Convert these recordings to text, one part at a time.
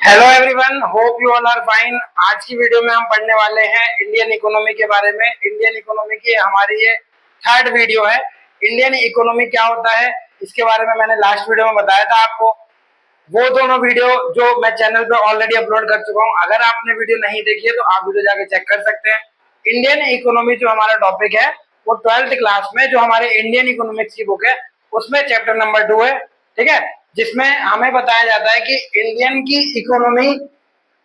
Hello everyone, hope you all are fine. आज की video में हम पढ़ने वाले हैं इंडियन इकोनॉमी के बारे में। इंडियन इकोनॉमी की हमारी ये थर्ड वीडियो है। इंडियन इकोनॉमी क्या होता है इसके बारे में मैंने लास्ट वीडियो में बताया था आपको। वो दोनों वीडियो जो मैं चैनल पे ऑलरेडी अपलोड कर चुका हूँ, अगर आपने वीडियो नहीं देखी है तो आप वीडियो जाके चेक कर सकते हैं। इंडियन इकोनॉमी जो हमारा टॉपिक है वो 12th क्लास में जो हमारे इंडियन इकोनॉमिक्स की बुक है उसमें चैप्टर नंबर 2 है, ठीक है, जिसमें हमें बताया जाता है कि इंडियन की इकोनॉमी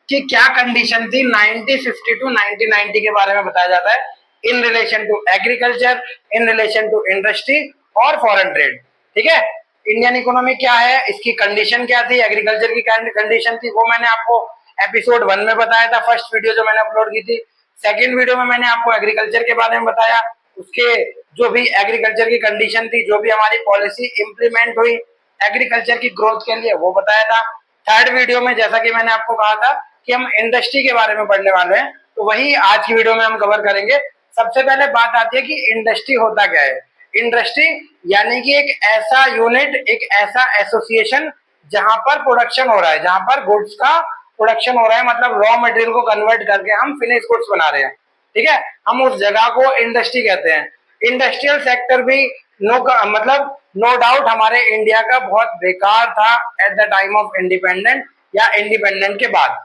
की क्या कंडीशन थी 1950 टू 1990 के बारे में बताया जाता है in relation to agriculture, in relation to industry और फॉरेन ट्रेड। ठीक है, इंडियन इकोनॉमी क्या है, इसकी कंडीशन क्या थी, एग्रीकल्चर की कंडीशन थी, वो मैंने आपको एपिसोड 1 में बताया था, फर्स्ट वीडियो जो मैंने अपलोड की थी। सेकेंड वीडियो में मैंने आपको एग्रीकल्चर के बारे में बताया, उसके जो भी एग्रीकल्चर की कंडीशन थी, जो भी हमारी पॉलिसी इंप्लीमेंट हुई एग्रीकल्चर की ग्रोथ के लिए, वो बताया था। थर्ड वीडियो में जैसा कि मैंने आपको कहा था कि हम इंडस्ट्री के बारे में पढ़ने वाले हैं, तो वही आज की वीडियो में हम कवर करेंगे। सबसे पहले बात आती है कि इंडस्ट्री होता क्या है। इंडस्ट्री यानी कि एक ऐसा यूनिट, एक ऐसा एसोसिएशन जहां पर प्रोडक्शन हो रहा है, जहां पर गुड्स का प्रोडक्शन हो रहा है, मतलब रॉ मटेरियल को कन्वर्ट करके हम फिनिश गुड्स बना रहे हैं। ठीक है, हम उस जगह को इंडस्ट्री कहते हैं। इंडस्ट्रियल सेक्टर भी मतलब नो डाउट हमारे इंडिया का बहुत बेकार था at the time of independent या इंडिपेंडेंट के बाद।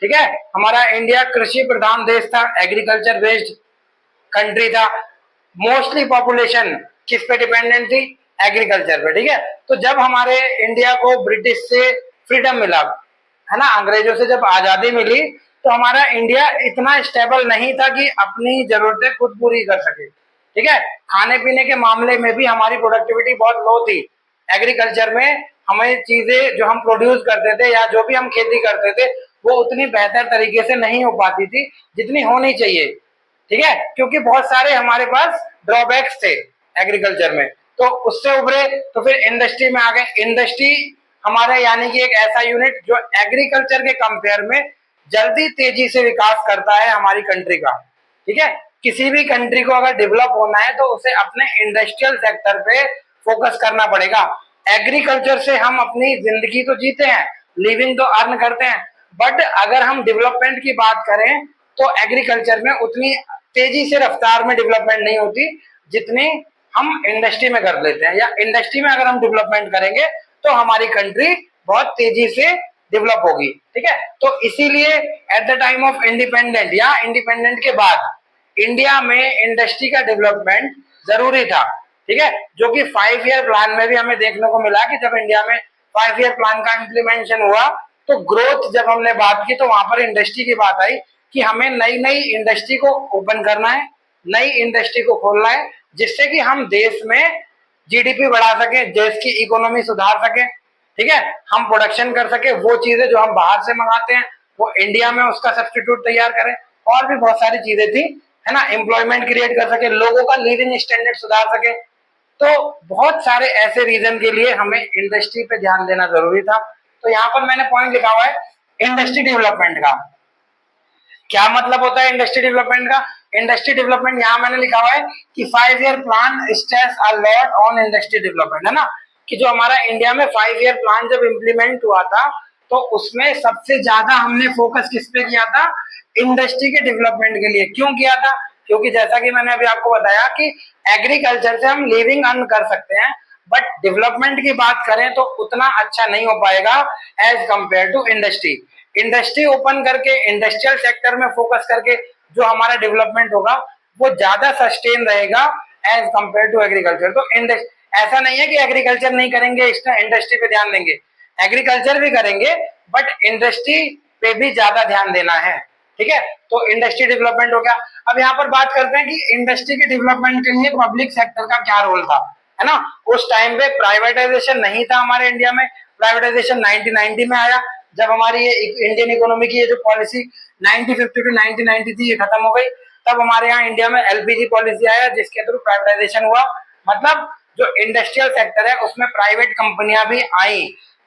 ठीक है, हमारा इंडिया कृषि प्रधान देश था, एग्रीकल्चर बेस्ड कंट्री था। मोस्टली पॉपुलेशन किस पे डिपेंडेंट थी, एग्रीकल्चर पे। ठीक है, तो जब हमारे इंडिया को ब्रिटिश से फ्रीडम मिला है ना, अंग्रेजों से जब आजादी मिली, तो हमारा इंडिया इतना स्टेबल नहीं था कि अपनी जरूरतें खुद पूरी कर सके। ठीक है, खाने पीने के मामले में भी हमारी प्रोडक्टिविटी बहुत लो थी। एग्रीकल्चर में हमें चीजें जो हम प्रोड्यूस करते थे या जो भी हम खेती करते थे वो उतनी बेहतर तरीके से नहीं हो पाती थी जितनी होनी चाहिए। ठीक है, क्योंकि बहुत सारे हमारे पास ड्रॉबैक्स थे एग्रीकल्चर में, तो उससे उभरे तो फिर इंडस्ट्री में आ गए। इंडस्ट्री हमारे यानी कि एक ऐसा यूनिट जो एग्रीकल्चर के कंपेयर में जल्दी तेजी से विकास करता है हमारी कंट्री का। ठीक है, किसी भी कंट्री को अगर डेवलप होना है तो उसे अपने इंडस्ट्रियल सेक्टर पे फोकस करना पड़ेगा। एग्रीकल्चर से हम अपनी जिंदगी तो जीते हैं, लिविंग तो अर्न करते हैं, बट अगर हम डेवलपमेंट की बात करें तो एग्रीकल्चर में उतनी तेजी से रफ्तार में डेवलपमेंट नहीं होती जितनी हम इंडस्ट्री में कर लेते हैं। या इंडस्ट्री में अगर हम डेवलपमेंट करेंगे तो हमारी कंट्री बहुत तेजी से डेवलप होगी। ठीक है, तो इसीलिए at the time of independent या इंडिपेंडेंट के बाद इंडिया में इंडस्ट्री का डेवलपमेंट जरूरी था। ठीक है, जो कि 5 ईयर प्लान में भी हमें देखने को मिला कि जब इंडिया में 5 ईयर प्लान का इम्प्लीमेंटेशन हुआ तो ग्रोथ जब हमने बात की तो वहां पर इंडस्ट्री की बात आई कि हमें नई नई इंडस्ट्री को ओपन करना है, नई इंडस्ट्री को खोलना है, जिससे कि हम देश में जीडीपी बढ़ा सके, देश की इकोनॉमी सुधार सके। ठीक है, हम प्रोडक्शन कर सके, वो चीजें जो हम बाहर से मंगाते हैं वो इंडिया में उसका सब्स्टिट्यूट तैयार करें, और भी बहुत सारी चीजें थी, है ना, एम्प्लॉयमेंट क्रिएट कर सके, लोगों का लिविंग स्टैंडर्ड सुधार सके। तो बहुत सारे ऐसे रीजन के लिए हमें इंडस्ट्री पे ध्यान देना जरूरी था। तो यहाँ पर मैंने पॉइंट लिखा हुआ है इंडस्ट्री डेवलपमेंट का। क्या मतलब होता है इंडस्ट्री डेवलपमेंट का? इंडस्ट्री डेवलपमेंट यहाँ मैंने लिखा हुआ है कि 5 year plan stress a lot on industry development, है ना, कि जो हमारा इंडिया में 5 ईयर प्लान जब इम्प्लीमेंट हुआ था तो उसमें सबसे ज्यादा हमने फोकस किस पे किया था, इंडस्ट्री के डेवलपमेंट के लिए। क्यों किया था? क्योंकि जैसा कि मैंने अभी आपको बताया कि एग्रीकल्चर से हम लिविंग अर्न कर सकते हैं, बट डेवलपमेंट की बात करें तो उतना अच्छा नहीं हो पाएगा as compare to industry. Industry open करके इंडस्ट्रियल सेक्टर में फोकस करके जो हमारा डेवलपमेंट होगा वो ज्यादा सस्टेन रहेगा एज कंपेयर टू एग्रीकल्चर। तो ऐसा नहीं है कि एग्रीकल्चर नहीं करेंगे, इंडस्ट्री पे ध्यान देंगे, एग्रीकल्चर भी करेंगे, बट इंडस्ट्री पे भी ज्यादा ध्यान देना है। ठीक है, तो इंडस्ट्री डेवलपमेंट हो गया। अब यहाँ पर बात करते हैं कि इंडस्ट्री के डेवलपमेंट के लिए पब्लिक सेक्टर का क्या रोल था, है ना। उस टाइम पे प्राइवेटाइजेशन नहीं था हमारे इंडिया में, प्राइवेटाइजेशन 1990 में आया, जब हमारी ये इंडियन इकोनॉमी की ये जो पॉलिसी 1950 टू 1990 थी ये खत्म हो गई, तब हमारे यहाँ इंडिया में एलपीजी पॉलिसी आया जिसके थ्रू प्राइवेटाइजेशन हुआ। मतलब जो इंडस्ट्रियल सेक्टर है उसमें प्राइवेट कंपनियां भी आई।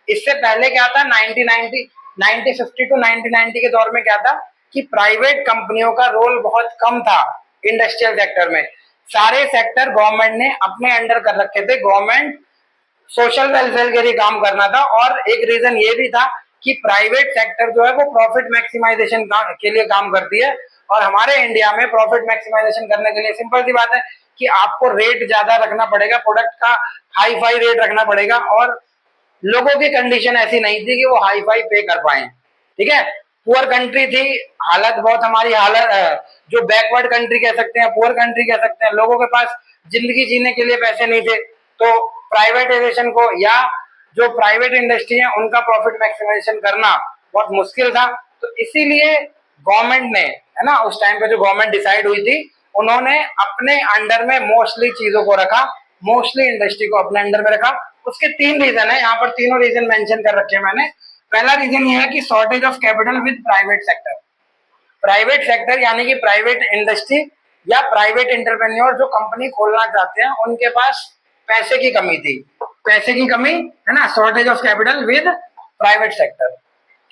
इससे पहले क्या था, 1950 टू 1990 के दौर में क्या था कि प्राइवेट कंपनियों का रोल बहुत कम था इंडस्ट्रियल सेक्टर में। सारे सेक्टर गवर्नमेंट ने अपने अंडर कर रखे थे, गवर्नमेंट सोशल वेलफेयर के लिए काम करना था। और एक रीजन ये भी था कि प्राइवेट सेक्टर जो है वो प्रॉफिट मैक्सिमाइजेशन के लिए काम करती है, और हमारे इंडिया में प्रॉफिट मैक्सिमाइजेशन करने के लिए सिंपल सी बात है कि आपको रेट ज्यादा रखना पड़ेगा, प्रोडक्ट का हाई फाई रेट रखना पड़ेगा, और लोगों की कंडीशन ऐसी नहीं थी कि वो हाई फाई पे कर पाए। ठीक है, पुअर कंट्री थी, हालत बहुत हमारी हालत जो बैकवर्ड कंट्री कह सकते हैं, पुअर कंट्री कह सकते हैं, लोगों के पास जिंदगी जीने के लिए पैसे नहीं थे, तो प्राइवेटाइजेशन को या जो प्राइवेट इंडस्ट्री है उनका प्रॉफिट मैक्सिमाइजेशन करना बहुत मुश्किल था। तो इसीलिए गवर्नमेंट ने, है ना, उस टाइम पे जो गवर्नमेंट डिसाइड हुई थी, उन्होंने अपने अंडर में मोस्टली चीजों को रखा, मोस्टली इंडस्ट्री को अपने अंडर में रखा। उसके तीन रीजन है, यहाँ पर तीनों रीजन मेंशन कर रखे हैं मैंने। पहला रीजन ये है कि shortage of capital with private sector. Private sector यानी कि प्राइवेट इंडस्ट्री या प्राइवेट एंटरप्रेन्योर जो कंपनी खोलना चाहते हैं, उनके पास पैसे की कमी थी, पैसे की कमी, है ना, shortage of capital with private sector.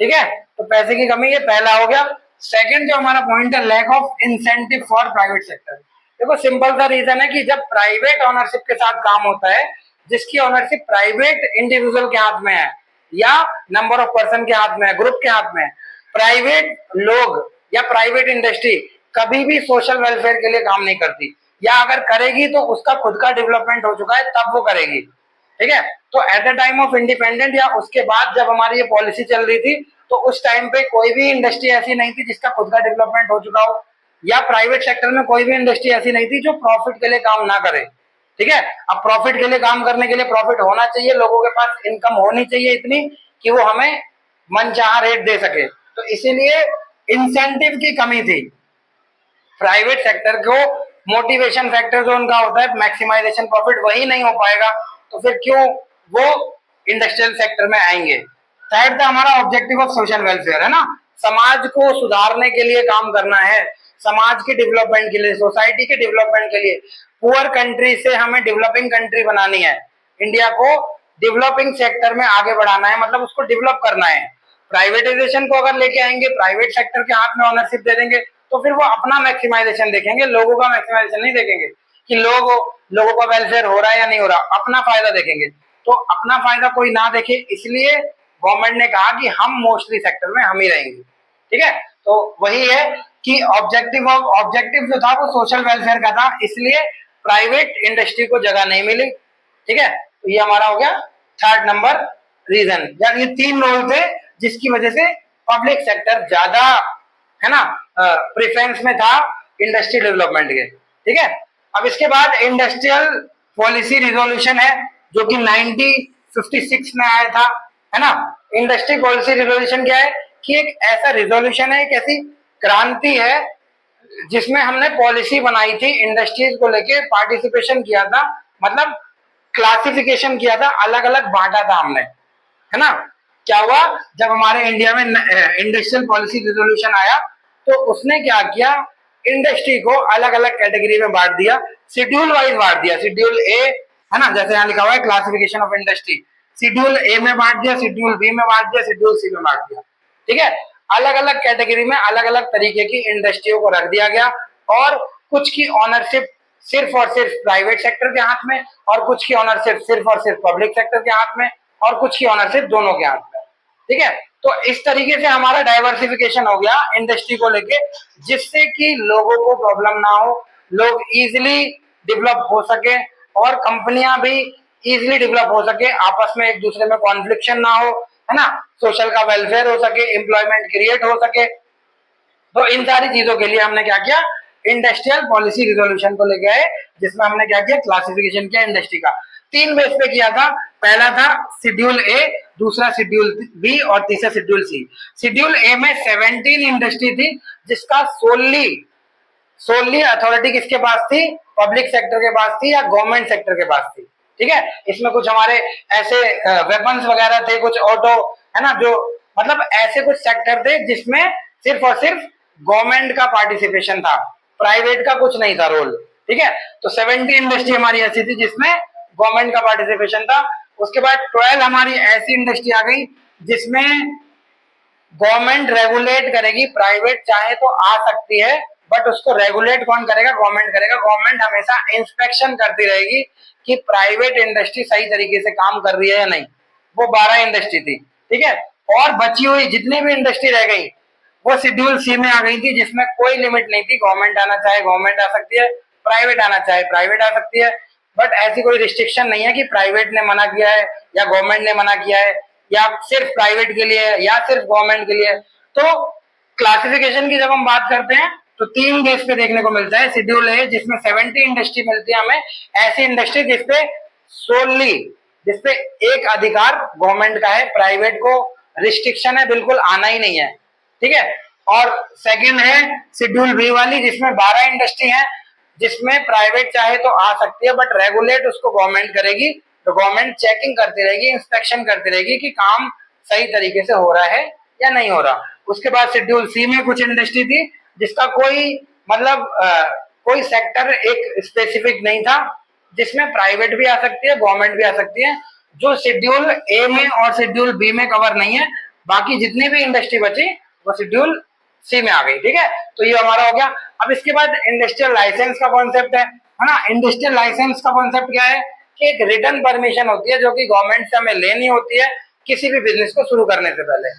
ठीक है, तो पैसे की कमी, ये पहला हो गया। सेकंड जो हमारा पॉइंट है, lack of incentive for private sector. देखो सिंपल सा रीजन है कि जब प्राइवेट ओनरशिप के साथ काम होता है, जिसकी ओनरशिप प्राइवेट इंडिविजुअल के हाथ में है या नंबर ऑफ पर्सन के हाथ में है, ग्रुप के हाथ में है, प्राइवेट लोग या प्राइवेट इंडस्ट्री कभी भी सोशल वेलफेयर के लिए काम नहीं करती, या अगर करेगी तो उसका खुद का डेवलपमेंट हो चुका है तब वो करेगी। ठीक है, तो at the time of independent या उसके बाद जब हमारी ये पॉलिसी चल रही थी, तो उस टाइम पे कोई भी इंडस्ट्री ऐसी नहीं थी जिसका खुद का डेवलपमेंट हो चुका हो, या प्राइवेट सेक्टर में कोई भी इंडस्ट्री ऐसी नहीं थी जो प्रॉफिट के लिए काम ना करे। ठीक है, अब प्रॉफिट के लिए काम करने के लिए प्रॉफिट होना चाहिए, लोगों के पास इनकम होनी चाहिए इतनी कि वो हमें मनचाहा रेट दे सके, तो इसीलिए इंसेंटिव की कमी थी। प्राइवेट सेक्टर को मोटिवेशन फैक्टर जो उनका होता है मैक्सिमाइजेशन प्रॉफिट, वही नहीं हो पाएगा, तो फिर क्यों वो इंडस्ट्रियल सेक्टर में आएंगे। थर्ड था हमारा ऑब्जेक्टिव ऑफ सोशल वेलफेयर, है ना, समाज को सुधारने के लिए काम करना है, समाज के डेवलपमेंट के लिए, सोसाइटी के डेवलपमेंट के लिए। पुअर कंट्री से हमें डेवलपिंग कंट्री बनानी है, इंडिया को डेवलपिंग सेक्टर में आगे बढ़ाना है, मतलब उसको डेवलप करना है। प्राइवेटाइजेशन को अगर लेके आएंगे, प्राइवेट सेक्टर के हाथ में ओनरशिप दे देंगे, तो फिर वो अपना मैक्सिमाइजेशन देखेंगे, लोगों का मैक्सिमाइजेशन नहीं देखेंगे कि लोगों का वेलफेयर हो रहा है या नहीं हो रहा, अपना फायदा देखेंगे। तो अपना फायदा कोई ना देखे, इसलिए गवर्नमेंट ने कहा कि हम मोस्टली सेक्टर में हम ही रहेंगे। ठीक है, तो वही है कि ऑब्जेक्टिव जो था वो सोशल वेलफेयर का था, इसलिए प्राइवेट इंडस्ट्री को जगह नहीं मिली। ठीक है, तो ये हमारा हो गया थर्ड नंबर रीजन, यानी ये तीन रोल थे जिसकी वजह से पब्लिक सेक्टर ज्यादा, है ना, प्रेफरेंस में था इंडस्ट्री डेवलपमेंट के। ठीक है, अब इसके बाद इंडस्ट्रियल पॉलिसी रिजोल्यूशन है जो कि 1956 में आया था, है ना। इंडस्ट्री पॉलिसी रिजोल्यूशन क्या है कि एक ऐसा रिजोल्यूशन है, एक ऐसी क्रांति है जिसमें हमने पॉलिसी बनाई थी, इंडस्ट्रीज को लेके पार्टिसिपेशन किया था, मतलब क्लासिफिकेशन किया था, अलग अलग बांटा था हमने, है ना। क्या हुआ, जब हमारे इंडिया में इंडस्ट्रियल पॉलिसी रिजोल्यूशन आया, तो उसने क्या किया, इंडस्ट्री को अलग अलग कैटेगरी में बांट दिया, शेड्यूल वाइज बांट दिया। शेड्यूल ए, है ना, जैसे यहाँ लिखा हुआ है क्लासिफिकेशन ऑफ इंडस्ट्री, शेड्यूल ए में बांट दिया, शेड्यूल बी में बांट दिया, शेड्यूल सी में बांट दिया। ठीक है, अलग अलग कैटेगरी में अलग अलग तरीके की इंडस्ट्रियों को रख दिया गया, और कुछ की ऑनरशिप सिर्फ और सिर्फ प्राइवेट सेक्टर के हाथ में, और कुछ की ऑनरशिप सिर्फ और सिर्फ पब्लिक सेक्टर के हाथ में, और कुछ की ऑनरशिप दोनों के हाथ में। ठीक है, तो इस तरीके से हमारा डाइवर्सिफिकेशन हो गया इंडस्ट्री को लेके, जिससे कि लोगों को प्रॉब्लम ना हो, लोग इजीली डेवलप हो सके, और कंपनियां भी इजीली डेवलप हो सके, आपस में एक दूसरे में कॉन्फ्लिक्शन ना हो, है ना, सोशल का वेलफेयर हो सके, एम्प्लॉयमेंट क्रिएट हो सके। तो इन सारी चीजों के लिए हमने क्या किया, इंडस्ट्रियल पॉलिसी रिजोल्यूशन को लेके आए, जिसमें हमने क्या किया, क्लासिफिकेशन किया इंडस्ट्री का, तीन बेस पे किया था। पहला था शेड्यूल ए, दूसरा शेड्यूल बी, और तीसरा शेड्यूल सी। शेड्यूल ए में 17 इंडस्ट्री थी, जिसका सोलली अथॉरिटी किसके पास थी, पब्लिक सेक्टर के पास थी या गवर्नमेंट सेक्टर के पास थी। ठीक है, इसमें कुछ हमारे ऐसे वेपन्स वगैरह थे, कुछ ऑटो, है ना, जो मतलब ऐसे कुछ सेक्टर थे जिसमें सिर्फ और सिर्फ गवर्नमेंट का पार्टिसिपेशन था, प्राइवेट का कुछ नहीं था रोल। ठीक है, तो 70 इंडस्ट्री हमारी ऐसी थी जिसमें गवर्नमेंट का पार्टिसिपेशन था। उसके बाद 12 हमारी ऐसी इंडस्ट्री आ गई जिसमें गवर्नमेंट रेगुलेट करेगी, प्राइवेट चाहे तो आ सकती है, बट उसको रेगुलेट कौन करेगा, गवर्नमेंट करेगा। गवर्नमेंट हमेशा इंस्पेक्शन करती रहेगी कि प्राइवेट इंडस्ट्री सही तरीके से काम कर रही है या नहीं। वो 12 इंडस्ट्री थी। ठीक है, और बची हुई जितनी भी इंडस्ट्री रह गई वो शेड्यूल सी में आ गई थी, जिसमें कोई लिमिट नहीं थी। गवर्नमेंट आना चाहे गवर्नमेंट आ सकती है, प्राइवेट आना चाहे प्राइवेट आ सकती है, बट ऐसी कोई रिस्ट्रिक्शन नहीं है कि प्राइवेट ने मना किया है या गवर्नमेंट ने मना किया है या सिर्फ प्राइवेट के लिए या सिर्फ गवर्नमेंट के लिए। तो क्लासिफिकेशन की जब हम बात करते हैं तो 3 बेस पे देखने को मिलता है। शेड्यूल ए जिसमें 70 इंडस्ट्री मिलती है हमें, ऐसी इंडस्ट्री जिसपे सोलली जिसपे एक अधिकार गवर्नमेंट का है, प्राइवेट को रिस्ट्रिक्शन है, बिल्कुल आना ही नहीं है, ठीक है। और सेकंड है शेड्यूल बी वाली जिसमें 12 इंडस्ट्री है, जिसमें प्राइवेट चाहे तो आ सकती है बट रेगुलेट उसको गवर्नमेंट करेगी। तो गवर्नमेंट चेकिंग करती रहेगी, इंस्पेक्शन करती रहेगी कि काम सही तरीके से हो रहा है या नहीं हो रहा। उसके बाद शेड्यूल सी में कुछ इंडस्ट्री थी जिसका कोई मतलब कोई सेक्टर एक स्पेसिफिक नहीं था, जिसमें प्राइवेट भी आ सकती है गवर्नमेंट भी आ सकती है, जो शेड्यूल ए में और शेड्यूल बी में कवर नहीं है। बाकी जितनी भी इंडस्ट्री बची वो शेड्यूल सी में आ गई, ठीक है। तो ये हमारा हो गया। अब इसके बाद इंडस्ट्रियल लाइसेंस का कॉन्सेप्ट है ना। इंडस्ट्रियल लाइसेंस का कॉन्सेप्ट क्या है कि एक रिटर्न परमिशन होती है जो कि गवर्नमेंट से हमें लेनी होती है किसी भी बिजनेस को शुरू करने से पहले,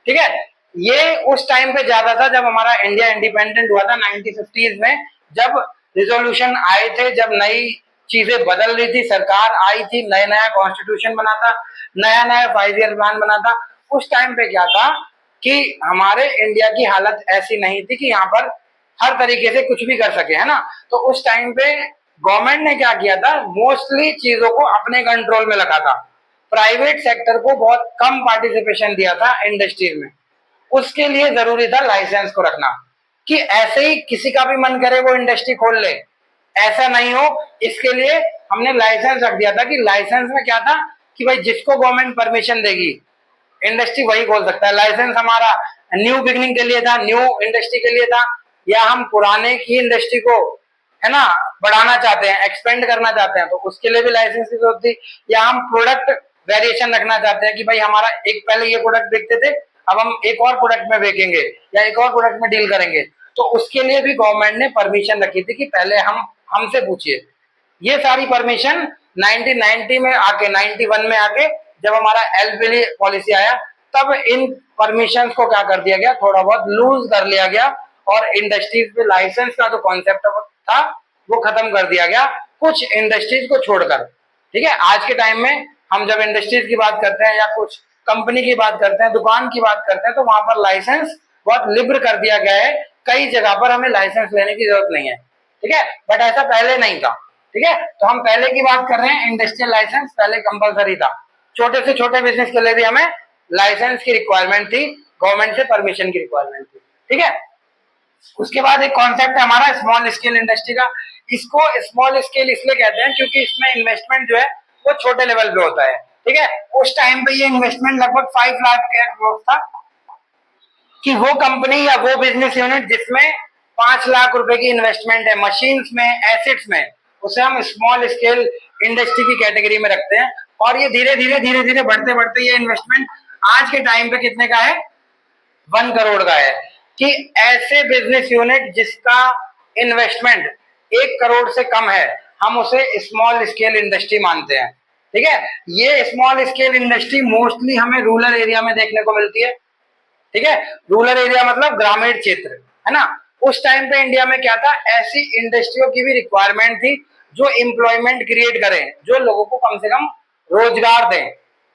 ठीक है। ये उस टाइम पे ज्यादा था जब हमारा इंडिया इंडिपेंडेंट हुआ था 1950s में, जब रिजोल्यूशन आए थे, जब नई चीजें बदल रही थी, सरकार आई थी, नया नया कॉन्स्टिट्यूशन बना था, नया नया 5 ईयर प्लान बना था। उस टाइम पे क्या था कि हमारे इंडिया की हालत ऐसी नहीं थी कि यहाँ पर हर तरीके से कुछ भी कर सके, है ना। तो उस टाइम पे गवर्नमेंट ने क्या किया था, मोस्टली चीजों को अपने कंट्रोल में रखा था, प्राइवेट सेक्टर को बहुत कम पार्टिसिपेशन दिया था इंडस्ट्रीज में। उसके लिए जरूरी था लाइसेंस को रखना कि ऐसे ही किसी का भी मन करे वो इंडस्ट्री खोल ले, ऐसा नहीं हो। इसके लिए हमने लाइसेंस रख दिया था कि लाइसेंस में क्या था कि भाई जिसको गवर्नमेंट परमिशन देगी इंडस्ट्री वही खोल सकता है। लाइसेंस हमारा न्यू बिगनिंग के लिए था, न्यू इंडस्ट्री के लिए था, या हम पुराने की इंडस्ट्री को है ना बढ़ाना चाहते हैं, एक्सपेंड करना चाहते हैं तो उसके लिए भी लाइसेंस की जरूरत थी, या हम प्रोडक्ट वेरिएशन रखना चाहते हैं कि भाई हमारा एक पहले ये प्रोडक्ट बेचते थे अब हम एक और प्रोडक्ट में बेचेंगे या एक और प्रोडक्ट में डील करेंगे, तो उसके लिए भी गवर्नमेंट ने परमिशन रखी थी कि पहले हमसे पूछिए। ये सारी परमिशन 1990 में आके 91 में आके जब हमारा एलपीली पॉलिसी आया तब इन परमिशन को क्या कर दिया गया, थोड़ा बहुत लूज कर लिया गया और इंडस्ट्रीज में लाइसेंस का जो कॉन्सेप्ट था वो खत्म कर दिया गया कुछ इंडस्ट्रीज को छोड़कर, ठीक है। आज के टाइम में हम जब इंडस्ट्रीज की बात करते हैं या कुछ कंपनी की बात करते हैं, दुकान की बात करते हैं, तो वहां पर लाइसेंस बहुत लिबर कर दिया गया है। कई जगह पर हमें लाइसेंस लेने की जरूरत नहीं है, ठीक है, बट ऐसा पहले नहीं था, ठीक है। तो हम पहले की बात कर रहे हैं, इंडस्ट्रियल लाइसेंस पहले कंपलसरी था, छोटे से छोटे बिजनेस के लिए भी हमें लाइसेंस की रिक्वायरमेंट थी, गवर्नमेंट से परमिशन की रिक्वायरमेंट थी, ठीक है। उसके बाद एक कॉन्सेप्ट है हमारा स्मॉल स्केल इंडस्ट्री का। इसको स्मॉल स्केल इसलिए कहते हैं क्योंकि इसमें इन्वेस्टमेंट जो है वो छोटे लेवल पे होता है, ठीक है। उस टाइम पे ये इन्वेस्टमेंट लगभग 5 लाख के अप्रोक्स था कि वो कंपनी या वो बिजनेस यूनिट जिसमें 5 लाख रुपए की इन्वेस्टमेंट है मशीन्स में, एसेट्स में, उसे हम स्मॉल स्केल इंडस्ट्री की कैटेगरी में रखते हैं। और ये धीरे धीरे बढ़ते बढ़ते ये इन्वेस्टमेंट आज के टाइम पे कितने का है, 1 करोड़ का है। कि ऐसे बिजनेस यूनिट जिसका इन्वेस्टमेंट 1 करोड़ से कम है हम उसे स्मॉल स्केल इंडस्ट्री मानते हैं, ठीक है। ये स्मॉल स्केल इंडस्ट्री मोस्टली हमें रूरल एरिया में देखने को मिलती है, ठीक है। रूरल एरिया मतलब ग्रामीण क्षेत्र, है ना। उस टाइम पे इंडिया में क्या था, ऐसी इंडस्ट्रियों की भी रिक्वायरमेंट थी जो एम्प्लॉयमेंट क्रिएट करें, जो लोगों को कम से कम रोजगार दें,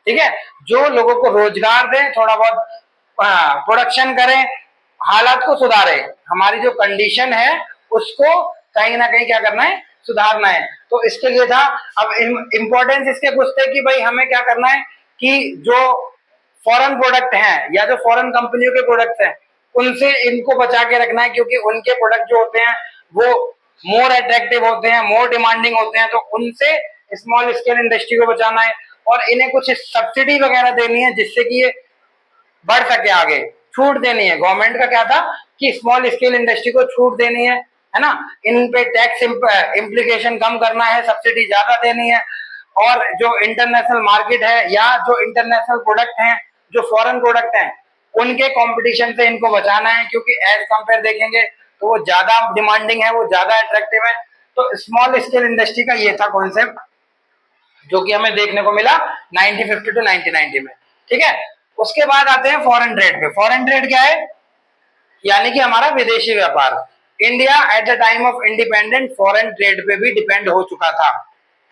ठीक है, जो लोगों को रोजगार दें, थोड़ा बहुत प्रोडक्शन करें, हालात को सुधारे, हमारी जो कंडीशन है उसको कहीं ना कहीं क्या करना है, सुधारना है। तो इसके लिए था। अब इंपॉर्टेंस इसके कुछ थे कि भाई हमें क्या करना है कि जो फॉरेन प्रोडक्ट हैं या जो फॉरेन कंपनियों के प्रोडक्ट हैं उनसे इनको बचा के रखना है, क्योंकि उनके प्रोडक्ट जो होते हैं वो मोर अट्रैक्टिव होते हैं, मोर डिमांडिंग होते हैं, तो उनसे स्मॉल स्केल इंडस्ट्री को बचाना है और इन्हें कुछ सब्सिडी वगैरह देनी है जिससे कि ये बढ़ सके, आगे छूट देनी है। गवर्नमेंट का क्या था कि स्मॉल स्केल इंडस्ट्री को छूट देनी है ना, इन पे टैक्स इम्प्लीकेशन कम करना है, सब्सिडी ज्यादा देनी है, और जो इंटरनेशनल मार्केट है या जो इंटरनेशनल प्रोडक्ट हैं, जो फॉरेन प्रोडक्ट हैं, उनके कंपटीशन से इनको बचाना है, क्योंकि एज कंपेयर देखेंगे तो वो ज्यादा डिमांडिंग है, वो ज्यादा अट्रैक्टिव है। तो स्मॉल स्केल इंडस्ट्री का ये था कॉन्सेप्ट जो कि हमें देखने को मिला 1950 टू 1990 में, ठीक है। उसके बाद आते हैं फॉरेन ट्रेड पे। फॉरेन ट्रेड क्या है? यानी कि हमारा विदेशी व्यापार। India at the time of independent foreign trade पे भी डिपेंड हो चुका था,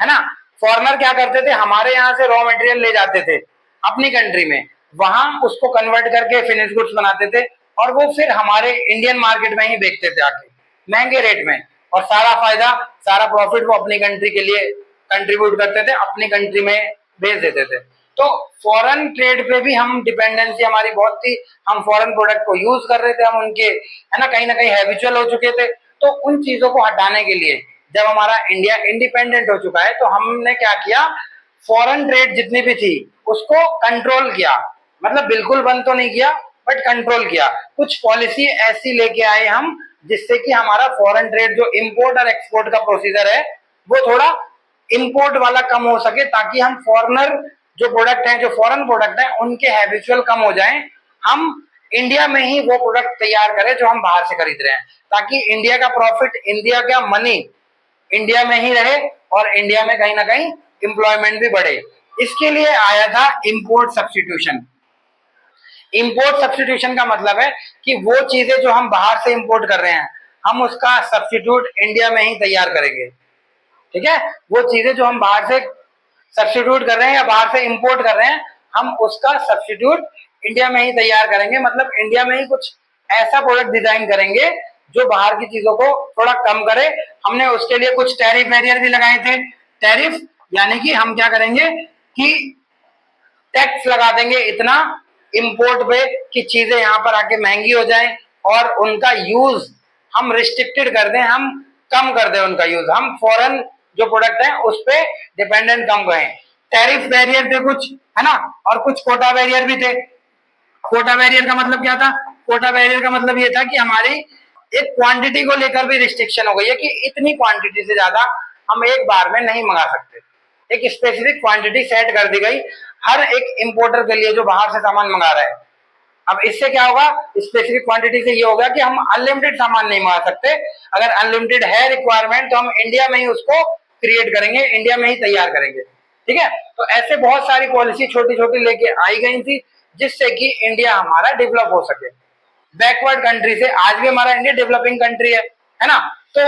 है ना। फॉरेनर क्या करते थे, हमारे यहाँ से रॉ मटेरियल ले जाते थे अपनी कंट्री में, वहां उसको कन्वर्ट करके फिनिश गुड्स बनाते थे और वो फिर हमारे इंडियन मार्केट में ही बेचते थे आके महंगे रेट में, और सारा फायदा, सारा प्रॉफिट वो अपनी कंट्री के लिए कंट्रीब्यूट करते थे, अपनी कंट्री में बेच देते थे। तो फॉरेन ट्रेड पे भी हम डिपेंडेंसी हमारी बहुत थी, हम फॉरेन प्रोडक्ट को यूज कर रहे थे, हम उनके, है ना, कहीं ना कहीं हैबिचुअल हो चुके थे। तो उन चीजों को हटाने के लिए जब हमारा इंडिया इंडिपेंडेंट हो चुका है तो हमने क्या किया, फॉरेन ट्रेड जितनी भी थी उसको कंट्रोल किया। मतलब बिल्कुल बंद तो नहीं किया, बट कंट्रोल किया। कुछ पॉलिसी ऐसी लेके आए हम जिससे कि हमारा फॉरेन ट्रेड जो इंपोर्ट और एक्सपोर्ट का प्रोसीजर है वो थोड़ा इंपोर्ट वाला कम हो सके, ताकि हम फॉरेनर जो प्रोडक्ट है, जो फॉरेन प्रोडक्ट है, उनके हैबिचुअल कम हो जाएं, हम इंडिया में ही वो प्रोडक्ट तैयार करें जो हम बाहर से खरीद रहे हैं, ताकि इंडिया का प्रॉफिट, इंडिया का मनी इंडिया में ही रहे और इंडिया में कहीं ना कहीं एम्प्लॉयमेंट भी बढ़े। इसके लिए आया था इंपोर्ट सब्स्टिट्यूशन। इंपोर्ट सब्स्टिट्यूशन का मतलब है कि वो चीजें जो हम बाहर से इंपोर्ट कर रहे हैं हम उसका सब्स्टिट्यूट इंडिया में ही तैयार करेंगे। ठीक है, वो चीजें जो हम बाहर से सब्स्टिट्यूट कर रहे हैं या बाहर से इंपोर्ट कर रहे हैं हम उसका सब्स्टिट्यूट इंडिया में ही तैयार करेंगे। मतलब इंडिया में ही कुछ ऐसा प्रोडक्ट डिजाइन करेंगे जो बाहर की चीजों को थोड़ा कम करे। हमने उसके लिए कुछ टैरिफ बैरियर भी लगाए थे। टैरिफ यानी कि हम क्या करेंगे कि टैक्स लगा देंगे इतना इंपोर्ट पे कि चीजें यहाँ पर आके महंगी हो जाए और उनका यूज हम रिस्ट्रिक्टेड कर दें, हम कम कर दें उनका यूज, हम फॉरेन जो प्रोडक्ट है उस पे डिपेंडेंट कम करें। टैरिफ बैरियर थे कुछ, है ना, और कुछ कोटा बैरियर भी थे। कोटा बैरियर का मतलब क्या था? कोटा बैरियर का मतलब ये था कि हमारी एक क्वांटिटी को लेकर भी रिस्ट्रिक्शन हो गई है कि इतनी क्वांटिटी से ज्यादा हम एक बार में नहीं मंगा सकते। एक स्पेसिफिक क्वांटिटी सेट कर दी गई हर एक इंपोर्टर के लिए जो बाहर से सामान मंगा रहा है। अब इससे क्या होगा, स्पेसिफिक क्वांटिटी से ये होगा कि हम अनलिमिटेड सामान नहीं मंगा सकते। अगर अनलिमिटेड है रिक्वायरमेंट तो हम इंडिया में ही उसको क्रिएट करेंगे, इंडिया में ही तैयार करेंगे। ठीक है, तो ऐसे बहुत सारी पॉलिसी छोटी छोटी लेके आई गई थी जिससे कि इंडिया हमारा डेवलप हो सके। बैकवर्ड कंट्री से आज भी हमारा इंडिया डेवलपिंग कंट्री है ना। तो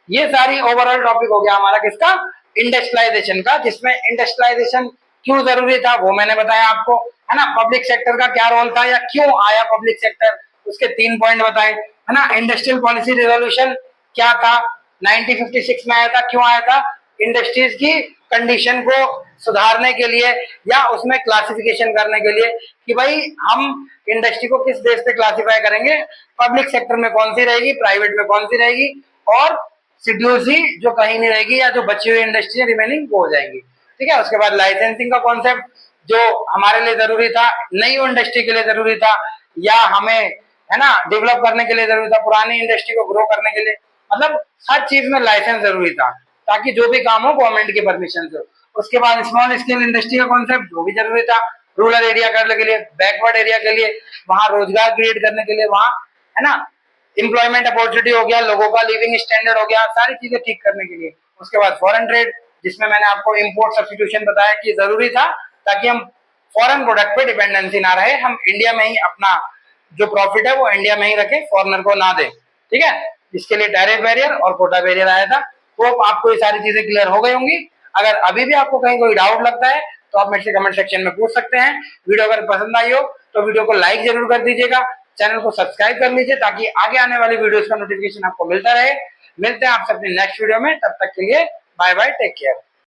ये सारी ओवरऑल टॉपिक हो गया हमारा किसका, इंडस्ट्रियलाइजेशन का, जिसमें इंडस्ट्रियलाइजेशन क्यों जरूरी था वो मैंने बताया आपको, है ना। पब्लिक सेक्टर का क्या रोल था या क्यों आया पब्लिक सेक्टर, उसके 3 पॉइंट बताए, है ना। इंडस्ट्रियल पॉलिसी रिजोल्यूशन क्या था, 1956 में आया था। क्यों आया था? इंडस्ट्रीज की कंडीशन को सुधारने के लिए या उसमें क्लासिफिकेशन करने के लिए कि भाई हम इंडस्ट्री को किस बेस पे क्लासिफाई करेंगे, पब्लिक सेक्टर में कौन सी रहेगी, प्राइवेट में कौन सी रहेगी, और शेड्यूल सी जो कहीं नहीं रहेगी या जो बची हुई इंडस्ट्री रिमेनिंग वो हो जाएंगी। ठीक है, उसके बाद लाइसेंसिंग का कॉन्सेप्ट जो हमारे लिए जरूरी था, नई इंडस्ट्री के लिए जरूरी था, या हमें, है ना, डेवलप करने के लिए जरूरी था, पुरानी इंडस्ट्री को ग्रो करने के लिए। मतलब हर चीज में लाइसेंस जरूरी था ताकि जो भी काम हो गवर्नमेंट की परमिशन से। उसके बाद स्मॉल स्केल इंडस्ट्री का कॉन्सेप्ट वो भी जरूरी था, रूरल एरिया करने के लिए, बैकवर्ड एरिया के लिए, वहां रोजगार क्रिएट करने के लिए, वहां, है ना, एम्प्लॉयमेंट अपॉर्चुनिटी हो गया, लोगों का लिविंग स्टैंडर्ड हो गया, सारी चीजें ठीक करने के लिए। उसके बाद फॉरेन ट्रेड, जिसमें मैंने आपको इंपोर्ट सब्स्टिट्यूशन बताया कि जरूरी था ताकि हम फॉरेन प्रोडक्ट पे डिपेंडेंसी ना रहे, हम इंडिया में ही अपना जो प्रॉफिट है वो इंडिया में ही रखें, फॉरेनर को ना दे। ठीक है, इसके लिए टैरिफ बैरियर और कोटा बैरियर आया था। तो आपको ये सारी चीजें क्लियर हो गई होंगी। अगर अभी भी आपको कहीं कोई डाउट लगता है तो आप मेरे से कमेंट सेक्शन में पूछ सकते हैं। वीडियो अगर पसंद आई हो तो वीडियो को लाइक जरूर कर दीजिएगा, चैनल को सब्सक्राइब कर लीजिए ताकि आगे आने वाली वीडियोस का नोटिफिकेशन आपको मिलता रहे। मिलते हैं आपसे अपने नेक्स्ट वीडियो में, तब तक के लिए बाय बाय, टेक केयर।